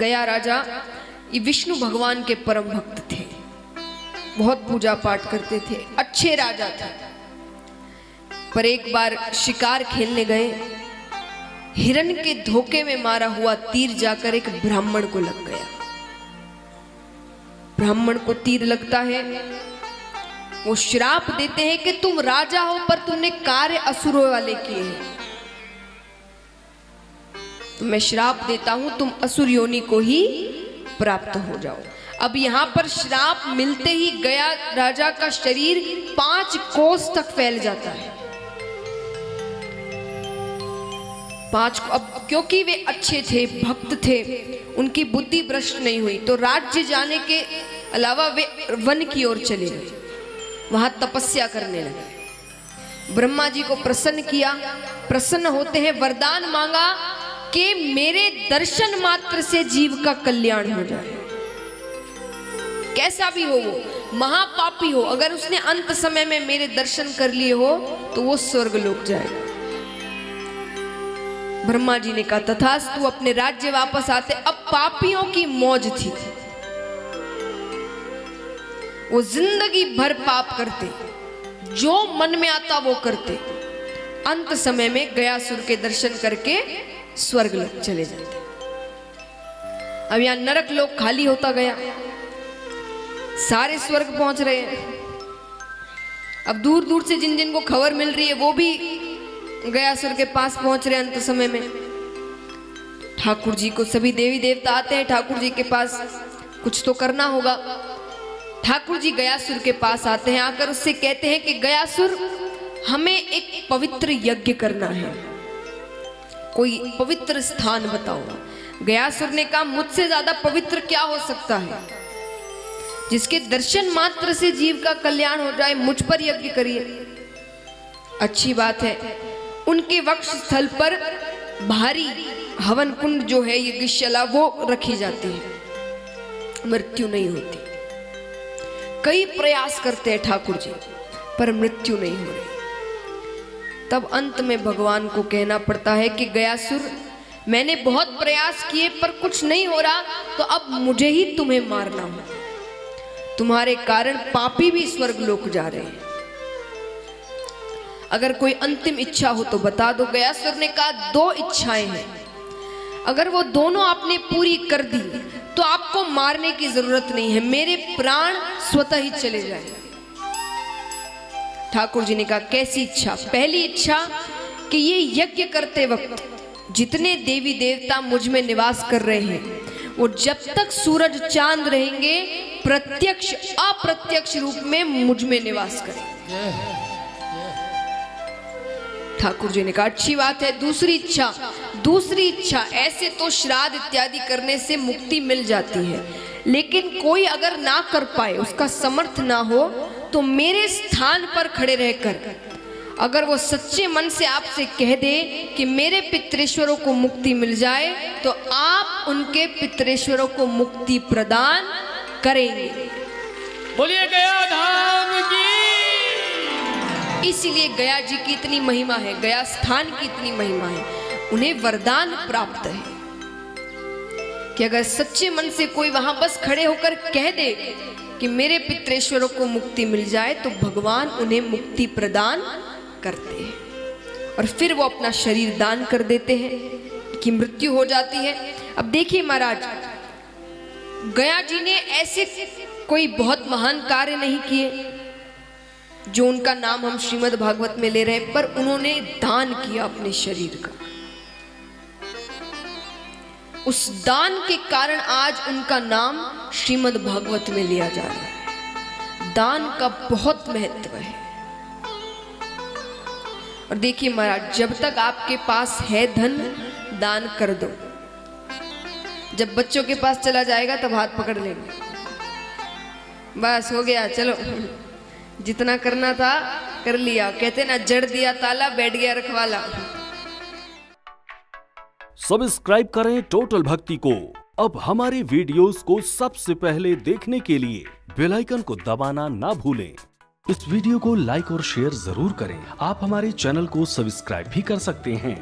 गया राजा ये विष्णु भगवान के परम भक्त थे, बहुत पूजा पाठ करते थे, अच्छे राजा थे। पर एक बार शिकार खेलने गए, हिरण के धोखे में मारा हुआ तीर जाकर एक ब्राह्मण को लग गया। ब्राह्मण को तीर लगता है, वो श्राप देते हैं कि तुम राजा हो पर तुमने कार्य असुरों वाले किए हैं, तो मैं श्राप देता हूं तुम असुर योनि को ही प्राप्त हो जाओ। अब यहां पर श्राप मिलते ही गया राजा का शरीर 5 कोस तक फैल जाता है। 5 अब क्योंकि वे अच्छे थे, भक्त थे, उनकी बुद्धि भ्रष्ट नहीं हुई, तो राज्य जाने के अलावा वे वन की ओर चले गए, वहां तपस्या करने लगे। ब्रह्मा जी को प्रसन्न किया, प्रसन्न होते हैं वरदान मांगा कि मेरे दर्शन मात्र से जीव का कल्याण हो जाए। कैसा भी हो वो, महापापी हो, अगर उसने अंत समय में मेरे दर्शन कर लिए हो तो वो स्वर्ग लोक जाएगा। ब्रह्मा जी ने कहा तथास्तु, अपने राज्य वापस आते। अब पापियों की मौज थी, वो जिंदगी भर पाप करते, जो मन में आता वो करते, अंत समय में गयासुर के दर्शन करके स्वर्ग लोक चले जाते। अब यहां नरक लोक खाली होता गया, सारे स्वर्ग पहुंच रहे हैं। अब दूर दूर से जिन जिन को खबर मिल रही है वो भी गयासुर के पास पहुंच रहे अंत समय में। ठाकुर जी को सभी देवी देवता आते हैं ठाकुर जी के पास, कुछ तो करना होगा। ठाकुर जी गयासुर के पास आते हैं, आकर उससे कहते हैं कि गयासुर हमें एक पवित्र यज्ञ करना है, कोई पवित्र स्थान बताओ। गयासुर ने कहा मुझसे ज्यादा पवित्र क्या हो सकता है, जिसके दर्शन मात्र से जीव का कल्याण हो जाए, मुझ पर यज्ञ करिए। अच्छी बात है। उनके वक्ष स्थल पर भारी हवन कुंड जो है यज्ञशाला वो रखी जाती है, मृत्यु नहीं होती। कई प्रयास करते हैं ठाकुर जी पर मृत्यु नहीं हो रही। तब अंत में भगवान को कहना पड़ता है कि गयासुर मैंने बहुत प्रयास किए पर कुछ नहीं हो रहा, तो अब मुझे ही तुम्हें मारना हो। तुम्हारे कारण पापी भी स्वर्ग लोक जा रहे हैं, अगर कोई अंतिम इच्छा हो तो बता दो। गयासुर ने कहा 2 इच्छाएं हैं, अगर वो दोनों आपने पूरी कर दी तो आपको मारने की जरूरत नहीं है, मेरे प्राण स्वतः ही चले जाएंगे। ठाकुर जी ने कहा कैसी इच्छा? पहली इच्छा कि ये यज्ञ करते वक्त जितने देवी देवता मुझ में निवास कर रहे हैं वो जब तक सूरज चांद रहेंगे प्रत्यक्ष अप्रत्यक्ष रूप में मुझ में निवास करेंगे। ठाकुर जी ने कहा अच्छी बात है। दूसरी इच्छा ऐसे तो श्राद्ध इत्यादि करने से मुक्ति मिल जाती है, लेकिन कोई अगर ना कर पाए, उसका समर्थ ना हो, तो मेरे स्थान पर खड़े रहकर अगर वो सच्चे मन से आपसे कह दे कि मेरे पितृेश्वरों को मुक्ति मिल जाए, तो आप उनके पितृेश्वरों को मुक्ति प्रदान करेंगे। बोलिए गया धाम की। इसीलिए गया जी की इतनी महिमा है, गया स्थान की इतनी महिमा है। उन्हें वरदान प्राप्त है कि अगर सच्चे मन से कोई वहां बस खड़े होकर कह दे कि मेरे पितृेश्वरों को मुक्ति मिल जाए, तो भगवान उन्हें मुक्ति प्रदान करते हैं और फिर वो अपना शरीर दान कर देते हैं कि मृत्यु हो जाती है। अब देखिए महाराज, गया जी ने ऐसे कोई बहुत महान कार्य नहीं किए जो उनका नाम हम श्रीमद् भागवत में ले रहे हैं, पर उन्होंने दान किया अपने शरीर का। उस दान के कारण आज उनका नाम श्रीमद् भागवत में लिया जा रहा है। दान का बहुत महत्व है। और देखिए महाराज, जब तक आपके पास है धन, दान कर दो। जब बच्चों के पास चला जाएगा तब हाथ पकड़ लेंगे, बस हो गया, चलो जितना करना था कर लिया। कहते ना, जड़ दिया ताला, बैठ गया रखवाला। सब्सक्राइब करें टोटल भक्ति को। अब हमारे वीडियोस को सबसे पहले देखने के लिए बेल आइकन को दबाना ना भूलें। इस वीडियो को लाइक और शेयर जरूर करें। आप हमारे चैनल को सब्सक्राइब भी कर सकते हैं।